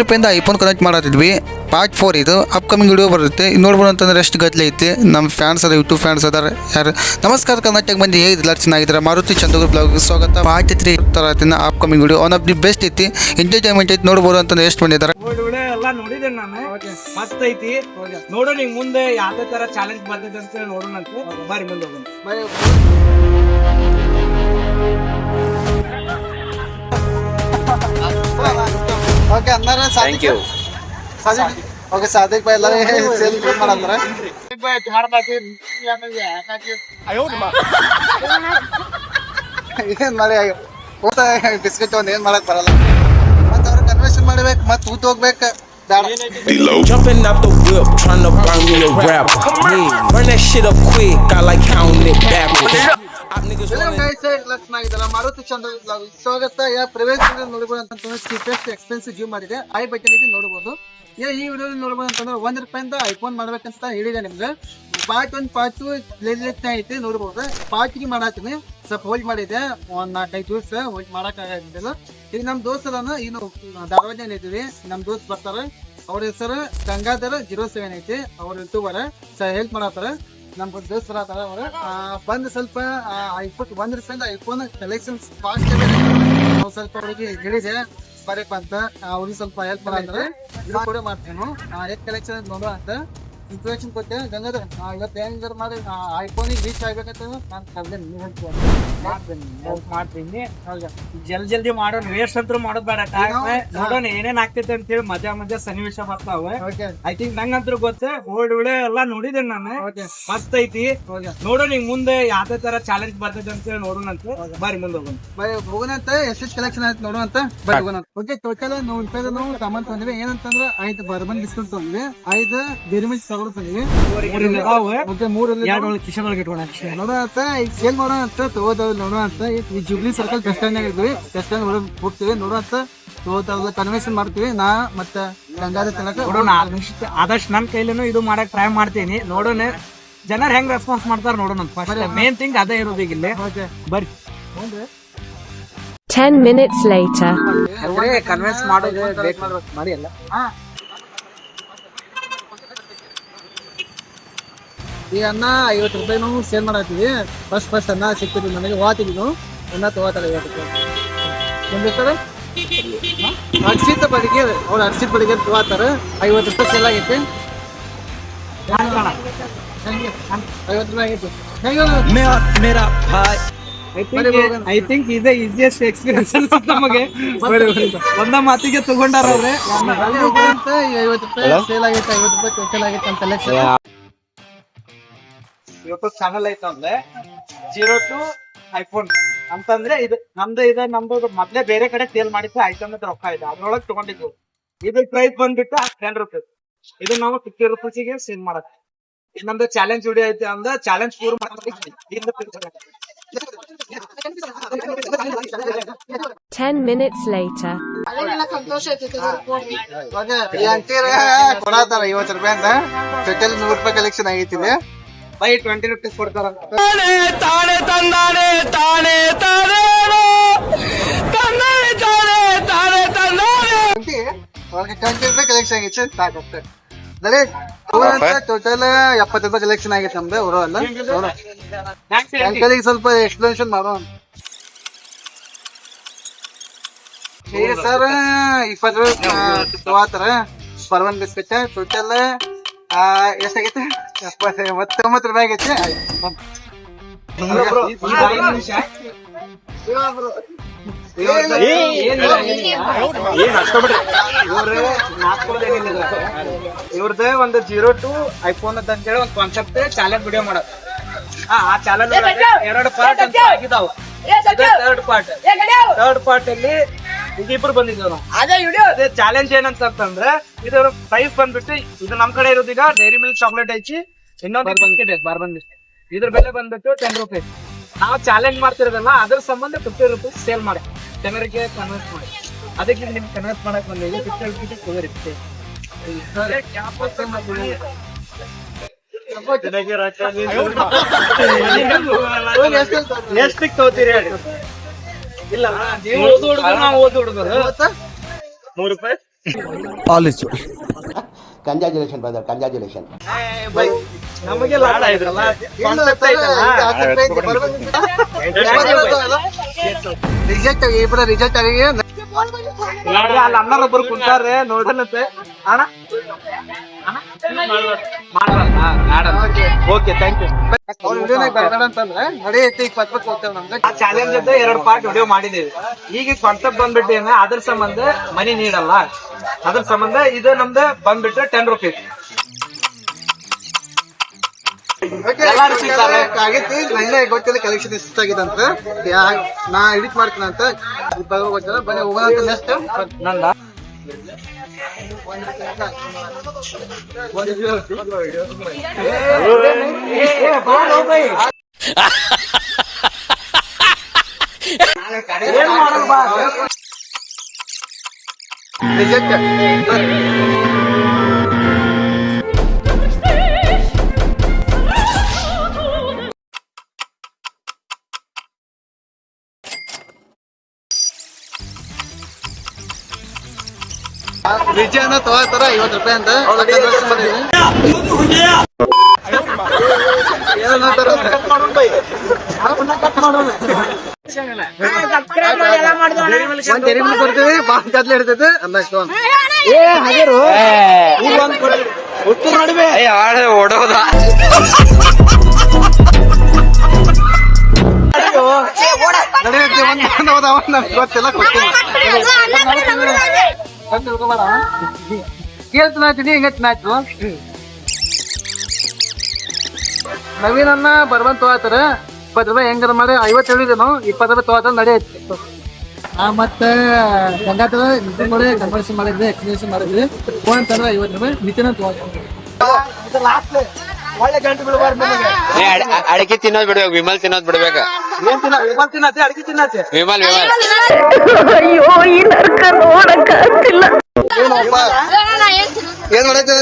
ರೂಪಾಯಿಂದ iPhone connect ಮಾಡತ್ತಿದ್ವಿ. Part 4 ಇದು upcoming video ಬರುತ್ತೆ. ನೋಡ್ಬೋದು ಅಂತಂದ್ರೆ ಎಷ್ಟು ಗದ್ದಲೆ ಐತಿ. ನಮ್ಮ ಫ್ಯಾನ್ಸ್ ಅದ, ಯೂಟ್ಯೂಬ್ ಫ್ಯಾನ್ಸ್ ಅದಾರ ಯಾರು. ನಮಸ್ಕಾರ ಕರ್ನಾಟಕ ಮಂದಿ, ಹೇಗಿದ್ದಿಲ್ಲ ಚೆನ್ನಾಗಿದ್ದಾರೆ. ಮಾರುತಿ ಚಂದ್ರ ಬ್ಲಾಗ್ ಸ್ವಾಗತ. ಪಾರ್ಟ್ 3 ತರತ್ತಿನ upcoming video one of the best ಐತಿ, ಎಂಟರ್ಟೈನ್ಮೆಂಟ್ ಐತಿ. ನೋಡ್ಬೋದು ಅಂತಂದ್ರೆ ಎಷ್ಟು ಬಂದಿದ್ದಾರೆ. ಎಲ್ಲ ನೋಡಿದ್ದೇನೆ ನಾನು, ಮಸ್ತ್ ಐತಿ. ನೋಡು ನಿಂಗೆ ಮುಂದೆ ಯಾವ್ದೇ ತರ ಚಾಲೆಂಜ್ ಬರ್ತೈತೆ ಅಂತ ನೋಡೋಣ ಅಂತ. ಬಾರಿ ಮುಂದೆ ಹೋಗೋಣ. ಓಕೆ ಅಂದಾರೆ ಥ್ಯಾಂಕ್ ಯು. ಓಕೆ ಸಾದಿಕ್ ಬಾಯ್ ಎಲ್ಲರೂ ಸೇಲ್ ಮಾಡಂದ್ರೆ ಏನ್ ಮಾಡಿ ಬಿಸ್ಕೆಟ್ ಒಂದ್ ಏನ್ ಮಾಡಕ್ ಬರಲ್ಲ. ಮತ್ತ ಅವ್ರ ಕನ್ವೆನ್ಷನ್ ಮಾಡ್ಬೇಕು, ಮತ್ ಊಟ ಹೋಗ್ಬೇಕು. Jumping out the whip, trying to burn me a rapper. Burn that shit up quick, I like counting it backwards. Maruti ಚಂದ್ರ ಸ್ವಾಗತ. ಪ್ರವೇಶ ನೋಡ್ಬೋದು ಅಂತಂದ್ರೆ ಚೀಪೆಸ್ಟ್ ಎಕ್ಸ್ಪೆನ್ಸಿವ್ ಜಿಮ್ ಮಾಡಿದೆ. ಐ ಬಟನ್ ಇದೆ ನೋಡ್ಬೋದು. ಈ ವಿಡಿಯೋ ನೋಡ್ಬೋದು ಅಂತಂದ್ರೆ ₹1 ಐಫೋನ್ ಮಾಡ್ಬೇಕಂತ ಹೇಳಿದೆ ನಿಮ್ಗೆ. ಪಾರ್ಟ್ 1 ಪಾರ್ಟ್ 2 ಲೇಟ್ ಐತಿ ನೋಡ್ಬೋದು. ಪಾರ್ಟ್ 3 ಮಾಡತ್ತೀನಿ. ಸ್ವಲ್ಪ ಹೋಲ್ಡ್ ಮಾಡಿದೆ ಒಂದ್ 4-5 ದಿವಸ ಹೋಲ್ಡ್ ಮಾಡಕ್ ಆಗಿದ್ದಿಲ್ಲ. ಈಗ ನಮ್ ದೋಸ್ತರನ್ನ ಇನ್ನು ಧಾರವಾಡ ಇದ್ದೀವಿ. ನಮ್ ದೋಸ್ತ್ ಬರ್ತಾರೆ. ಅವ್ರ ಹೆಸರು ಗಂಗಾಧರ 07 ಐತಿ. ಅವ್ರ ಯೂಟ್ಯೂಬರ್ ಹೆಲ್ಪ್ ಮಾಡತ್ತಾರ. ನಮ್ ದೋಸ್ತರ ಅವ್ರ ಬಂದ್ ಸ್ವಲ್ಪ ₹1 ಐಫೋನ್ ಕಲೆಕ್ಷನ್ಸ್ ಫಾಸ್ಟ್ ನಾವು ಸ್ವಲ್ಪ ಅವ್ರಿಗೆ ಹೇಳಿದೆ ಬರಕ್ ಅಂತ. ಅವ್ರಿಗೆ ಸ್ವಲ್ಪ ಹೆಲ್ಪ್ ಮಾಡಂದ್ರೆ ಕೂಡ ಮಾಡ್ತೇನೆ. ಕಲೆಕ್ಷನ್ ನೋಡುವ ಅಂತ ಇನ್ಫಾರ್ಮೇಶನ್ ಕೊಟ್ಟೆ. ಗಂಗಾಧರ್ ಇವತ್ತು ಹೆಂಗಾರ ಮಾಡಿ ಐಫೋನಿಗೆ ರೀಚ್ ಆಗ್ಬೇಕಂತ ನಾನು ಮಾಡ್ತೀನಿ. ಜಲ್ದಿ ಮಾಡೋಣ, ವೇಸ್ಟ್ ಅಂತೂ ಮಾಡೋದ್ ಬೇಡ. ನೋಡೋಣ ಏನೇನ್ ಆಗ್ತೈತೆ ಅಂತ ಹೇಳಿ ಮಜಾ ಸನ್ನಿವೇಶ ಬರ್ತಾವೆ. ಐ ಥಿಂಕ್ ನಂಗಂತೂ ಗೊತ್ತೇ. ಓಲ್ಡ್ ವಿಡಿಯೋ ಎಲ್ಲಾ ನೋಡಿದ್ದೇನೆ ನಾನು, ಮಸ್ತ್ ಐತಿ. ನೋಡೋಣ ಈಗ ಮುಂದೆ ಯಾವ್ದೇ ತರ ಚಾಲೆಂಜ್ ಬರ್ತೈತೆ ಅಂತ ಹೇಳಿ ನೋಡೋಣ ಅಂತ. ಬಾರಿ ಮುಂದೆ ಹೋಗೋಣ ಅಂತ. ಎಷ್ಟು ಕಲೆಕ್ಷನ್ ಆಯ್ತು ನೋಡೋಣ ಅಂತ ಬರೀ ಹೋಗೋಣ. ಓಕೆ ಟೋಟಲ್ ನಾವು ಸಾಮಾನ್ ತಂದ್ವಿ. ಏನಂತಂದ್ರೆ 5 ಬರ್ಬನ್ ಬಿಸ್ಕುಟ್ ತಂದ್ವಿ, 5 ಬಿರಿಮಿಚ್ ತಗೊಳ್ ತಂದ್ವಿ. ನೋಡೋಣ ಅಂತ ಈಗ ಸೇಲ್ ಮಾಡೋಣ ಅಂತ ತಗೋದವ್ ನೋಡೋಣ ಅಂತ. ಈ ಜುಬ್ಲಿ ಸರ್ಕಲ್ ಬಸ್ ಸ್ಟ್ಯಾಂಡ್ ಆಗಿದ್ವಿ. ಬಸ್ ಸ್ಟ್ಯಾಂಡ್ ಒಳಗೆ ಹೋಗ್ತೀವಿ. ನೋಡೋಣ ಅಂತ ತಗೋದ ಕನ್ವೆನ್ಷನ್ ಮಾಡ್ತೀವಿ. ನಾ ಮತ್ತೆ ಗಂಗಾಧರ್ ತನಕ ನೋಡೋಣ. ಆದಷ್ಟು ನನ್ನ ಕೈಲೇನು ಇದು ಮಾಡಕ್ ಟ್ರೈ ಮಾಡ್ತೀನಿ. ನೋಡೋಣ ಜನರು ಹೆಂಗ್ ರೆಸ್ಪಾನ್ಸ್ ಮಾಡ್ತಾರ ನೋಡೋಣ. ಮೇನ್ ಥಿಂಗ್ ಅದೇ ಇರೋದು ಈಗ ಇಲ್ಲಿ. ಬರ್ರಿ 10 minutes later. ಕನ್ವಿನ್ಸ್ ಮಾಡೋದು ಮಾಡಿ ಅಲ್ಲ. ಈ ಅನ್ನ ₹50 ನಾವು ಸೇಲ್ ಮಾಡತ್ತೀವಿ. ಫಸ್ಟ್ ಅನ್ನ ಸಿಕ್ತಿದ್ವಿ ನನಗೆ. ಹೋಗ್ತಿದ್ವಿ ಅನ್ನ ತಗೋತಾರೆ ₹50. ನಿಮ್ದು ಅರ್ಸಿತ ಬಡಿಗೆ ಅವ್ರು ಅರ್ಸಿತ ಬಡಿಗೆ ತಗೋತಾರೆ. ₹50 ಸೇಲ್ ಆಗೈತಿ. ₹50 ಆಗೈತಿ. ಐ ಥಿಂಕ್ ಇದೇ ಈಸಿಯೆಸ್ಟ್ ಎಕ್ಸ್ಪೀರಿಯನ್ಸ್ ನಮಗೆ. ಒಂದ ಮಾತಿಗೆ ತಗೊಂಡಾರ ಅವ್ರೆ. ₹50 ಸೇಲ್ ಆಗೈತೆ, ₹50 ಸೇಲ್ ಆಗೈತೆ ಅಂತ ಯೂಟ್ಯೂಬ್ ಚಾನಲ್ ಐತಂದ್ರೆ 02 ಐಫೋನ್ ಅಂತಂದ್ರೆ ಇದು ನಮ್ದು ಮೊದ್ಲೇ ಬೇರೆ ಕಡೆ ಸೇಲ್ ಮಾಡಿದ್ದು ಐಟಮ್ ರೊಕ್ಕ ಇದೆ, ಅದ್ರೊಳಗೆ ತಗೊಂಡಿದ್ವು. ಇದ್ರ ಪ್ರೈಸ್ ಬಂದ್ಬಿಟ್ಟು ₹10. ಇದು ನಾವು ₹50 ಸೇಲ್ ಮಾಡಕ್. ಇನ್ನೊಂದು ಚಾಲೆಂಜ್ ವಿಡಿಯೋ ಐತಿ ಅಂದ್ರೆ ಚಾಲೆಂಜ್ ಪೂರ್ ಮಾಡ್ತೀವಿ. 10 minutes later. ಕೊಡತಾರ ₹50 ಅಂತ. Total ₹100 collection ಆಗೈತಿದೆ. ಬೈ ₹20 ಕೊಡ್ತಾರ. ₹20 ಕಲೆಕ್ಷನ್ ಆಗೈತೆ. ಸಾಕಾಗ್ತದೆ. ಟೋಟಲ್ ₹70 ಕಲೆಕ್ಷನ್ ಆಗೈತೆ ನಮ್ದು. ಅವರೆಲ್ಲ ಸ್ವಲ್ಪ ಎಕ್ಸ್ಪ್ಲನೇಷನ್ ಮಾಡೋಣ. ಸರ್ ₹20 ತಗೋತಾರ ಪರ್ವನ್ ಬಿಸ್ಕೆಟ್. ಟೋಟಲ್ ಎಷ್ಟಾಗೈತೆ? ₹79 ಆಗೈತೆ. ಇವ್ರದ್ದು ಒಂದು 02 ಐಫೋನ್ ಅಂತ ಹೇಳಿ ಒಂದು ಕಾನ್ಸೆಪ್ಟ್ ಚಾಲೆಂಜ್ ವಿಡಿಯೋ ಮಾಡೋದು. ಆ ಚಾಲೆಂಜ್ 2 ಪಾರ್ಟ್ ಅಂತ ಆಗಿದಾವ. ಥರ್ಡ್ ಪಾರ್ಟ್ ಅಲ್ಲಿ ಇಬ್ರು ಬಂದಿದ್ದೇವೆ ನಾವು. ಅದೇ ಚಾಲೆಂಜ್ ಏನಂತಂದ್ರೆ ಇದ್ರ ಪ್ರೈಸ್ ಬಂದ್ಬಿಟ್ಟು ಇದು ನಮ್ ಕಡೆ ಇರೋದು ಈಗ ಡೈರಿ ಮಿಲ್ಕ್ ಚಾಕ್ಲೇಟ್ ಐತಿ, ಇನ್ನೊಂದು ಬಿಸ್ಕೆಟ್ ಐತಿ ಬಾರ್ಬನ್ ಬಿಸ್ಕೆಟ್. ಇದ್ರ ಬೆಲೆ ಬಂದ್ಬಿಟ್ಟು ₹10. ನಾವು ಚಾಲೆಂಜ್ ಮಾಡ್ತಿರೋದಲ್ಲ ಅದ್ರ ಸಂಬಂಧ ₹50 ಸೇಲ್ ಮಾಡಿ ಜನರಿಗೆ ಕನ್ವಿನ್ಸ್ ಮಾಡಿ. ಅದಕ್ಕೆ ನಿಮ್ಗೆ ಕನ್ವಿನ್ಸ್ ಮಾಡಕ್ ಬಂದಿದೆ. ₹50 ತಗೋರಿ. ಎಷ್ಟಕ್ಕೆ ತಗೋತೀರಿ ಹೇಳಿ? ಇಲ್ಲ, ಓದ್ ಹುಡುಗರು ನಾವು ಓದ್ ಹುಡುಗರು ₹100 all is well. Congratulation brother, congratulation. ನಮಗೆ ಲಾಡ ಇದ್ರಲ್ಲ ಕಾನ್ಸೆಪ್ಟ್ ರಿಜೆಕ್ಟ್ ಇಬ್ಬರ ರಿಜೆಕ್ಟ್ ಆಗಿ ಅಲ್ಲಿ ಅಣ್ಣರೊಬ್ಬರು ಕುಂತಾರೆ ನೋಡನತ್ತೆ ಅಣ್ಣ ಓಕೆ ಥ್ಯಾಂಕ್ ಯು. ಅವ್ರ ವಿಡಿಯೋನಾಗ ಬೇಡ ಅಂತಂದ್ರೆ ನಡೆಯುತ್ತೆ ಈಗ ಪತ್ಪತ್ ಹೋಗ್ತೇವೆ ನಮ್ಗೆ. ಆ ಚಾಲೆಂಜ್ ಅಂತ 2 ಪಾರ್ಟ್ ವಿಡಿಯೋ ಮಾಡಿದೀವಿ. ಈಗ ಕಾನ್ಸೆಪ್ಟ್ ಬಂದ್ಬಿಟ್ಟು ಏನ ಅದ್ರ ಸಂಬಂಧ ಮನಿ ನೀಡಲ್ಲ, ಅದ್ರ ಸಂಬಂಧ ಇದು ನಮ್ದು ಬಂದ್ಬಿಟ್ಟು 10 ರೂಪೀಸ್. ಎಲ್ಲಾರು ಸಿಗ್ತಾರೆ. ಆಗೈತಿ ನಂಗೆ ಗೊತ್ತಿಲ್ಲ ಕಲೆಕ್ಷನ್ ಎಷ್ಟಾಗಿದೆ ಅಂತ ನಾ ಎಡಿಟ್ ಮಾಡ್ತೀನಿ ಅಂತ ಗೊತ್ತಿಲ್ಲ. ಬನ್ನಿ ಹೋಗೋಣ ಅಂತ ನೆಕ್ಸ್ಟ್ ನಂದ ಏನ್ ಮಾಡಲ್ ಬಾ ರಿಜೆಕ್ಟ್. ವಿಜಯನ ತಗೋತಾರ 50 ರೂಪಾಯಿ ಅಂತ ಒಂದ್ ಎರಿಮಲ್ ಕೊಡ್ತೀವಿ, ಬಾಳ್ ಗದ್ಲೆ ಹಿಡಿತೈತೆ ಅನ್ನಷ್ಟು. ಉತ್ತರ ನಡುವೆ ಓಡೋದ ನಡೆಯುತ್ತೆ. ಒಂದ್ ಹೋದ ನಮ್ಗೆ ಗೊತ್ತಿಲ್ಲ, ಗೊತ್ತಿಲ್ಲ. ಕೇಳ್ತೀನಿ ಹಿಂಗತ್ನಾಯ್ತು. ನವೀನ್ ಅನ್ನ ಬರ್ಬಂದ್ ತಗೋತಾರ 20 ರೂಪಾಯಿ ಹೆಂಗಾರ ಮಾಡಿ 50 ಹೇಳಿದೇನು 20 ರೂಪಾಯಿ ತಗೋತಾರ ನಡೆಯುತ್ತೆ. ಮತ್ತೆ ಗಂಗಾತರ ನಿತಿನ್ ನೋಡಿ ಕನ್ವರ್ಷನ್ ಮಾಡಿದ್ವಿ, ಎಕ್ಸ್ಪ್ಲೇಷನ್ ಮಾಡಿದ್ವಿ. ಫೋನ್ ಅಂತಂದ್ರೆ 50 ರೂಪಾಯಿ ನಿತಿನ ತಗೋತಾರೆ. ಒಳ್ಳೆ ಗಂಟು ಬಿಡಬಾರ್ದು ಅಡಿಕೆ ತಿನ್ನೋದ್ ಬಿಡ್ಬೇಕು, ವಿಮಲ್ ತಿನ್ನೋದ್ ಬಿಡ್ಬೇಕ. ಏನ್ ತಿನ್ನ ವಿಮಲ್ ತಿನ್ನತ್ತೆ ಅಡಿಗೆ ತಿನ್ನತ್ತೆ ವಿಮಲ್ ಏನ್ ಮಾಡೈತೆ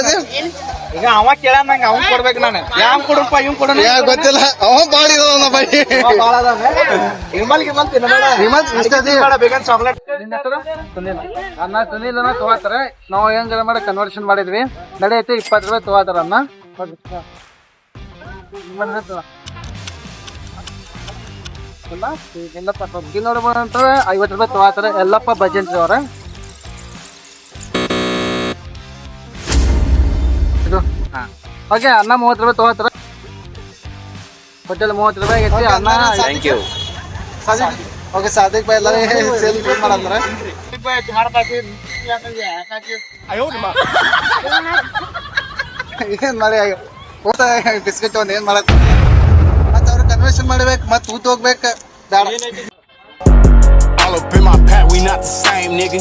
ಈಗ ಅವ ಕೇಳ ನಂಗೆ ಅವ್ನ್ ಕೊಡ್ಬೇಕು. ನಾನು ಯಾವ್ ಕೊಡಪ್ಪ ಇವ್ ಕೊಡ ಗೊತ್ತಿಲ್ಲ. ಅವ ಬಾಳ ಇದಾವ ಬೈ ವಿಮಲ್ ಗಿಮಲ್ ತಿನ್ನಬೇಡ. ಬೇಗ ಚಾಕ್ಲೇಟ್ ಅನ್ನ ಸುನೀಲ್ ಅನ್ನ ತಗೋತಾರ. ನಾವು ಹೆಂಗಾರ ಮಾಡಿ ಕನ್ವರ್ಷನ್ ಮಾಡಿದ್ವಿ, ನಡೆಯುತ್ತೆ 20 ರೂಪಾಯಿ ತಗೋತಾರ ಅನ್ನ. ಎಲ್ಲಪ್ಪ ಸಬ್ಜಿ ನೋಡ್ಬೋದು ಅಂತ 50 ರೂಪಾಯಿ ತಗೋತಾರ. ಎಲ್ಲಪ್ಪ ಬಜೆಂಟ್ ಅವ್ರ ಇದು. ಓಕೆ, ಅನ್ನ 30 ರೂಪಾಯಿ ತಗೋತಾರ. ಹೋಟೆಲ್ 30 ರೂಪಾಯಿ ಆಗೈತಿ ಅನ್ನ. Thank you. ಓಕೆ, ಸಾದಿಕ್ ಬಾಯ್ ಎಲ್ಲರೂ ಸೇಲ್ ಮಾಡಂದ್ರ ಏನ್ ಮಾಡಿ ಬಿಸ್ಕೆಟ್ ಒಂದ್ ಏನ್ ಮಾಡತ್ ಮತ್ತ ಅವ್ರ ಕನ್ವರ್ಷನ್ ಮಾಡ್ಬೇಕು, ಮತ್ ಊಟ ಹೋಗ್ಬೇಕು. All up in my pack, we not the same, nigga.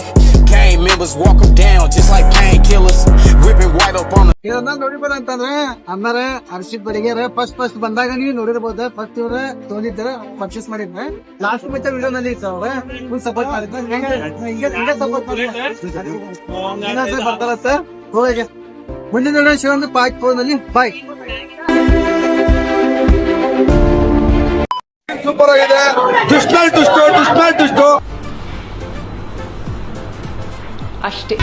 Gang members walk them down just like painkillers. Ripping white up on the. ಇದನ್ನ ನೋಡಿರ್ಬೋದು ಅಂತಂದ್ರೆ ಅನ್ನಾರ ಹರ್ಷಿತ್ ಬಡಿಗೆರ ಫಸ್ಟ್ ಬಂದಾಗ ನೀವು ನೋಡಿರ್ಬೋದು. ಫಸ್ಟ್ ಇವ್ರ ತೊಗೊಂಡಿದ್ದಾರೆ, ಪರ್ಚೇಸ್ ಮಾಡಿದ್ರೆ. ಲಾಸ್ಟ್ ಮತ್ತೆ ವಿಡಿಯೋ ನಲ್ಲಿ ಅವ್ರ ಫುಲ್ ಸಪೋರ್ಟ್ ಮಾಡಿದ್ರು. ಹಿಂಗೆ ಸಪೋರ್ಟ್ ಮಾಡಿದ್ರೆ ಬರ್ತಾರ ಸರ್. ಹೋಗಿ ಮುಂದಿನ ವಿಡಿಯೋ ಶಿವೊಂದು ಪಾರ್ಟ್ 4 ನಲ್ಲಿ ಬಾಯ್. ಸೂಪರ್ ಆಗಿದೆ. ದುಷ್ಟ ಅಷ್ಟೇ.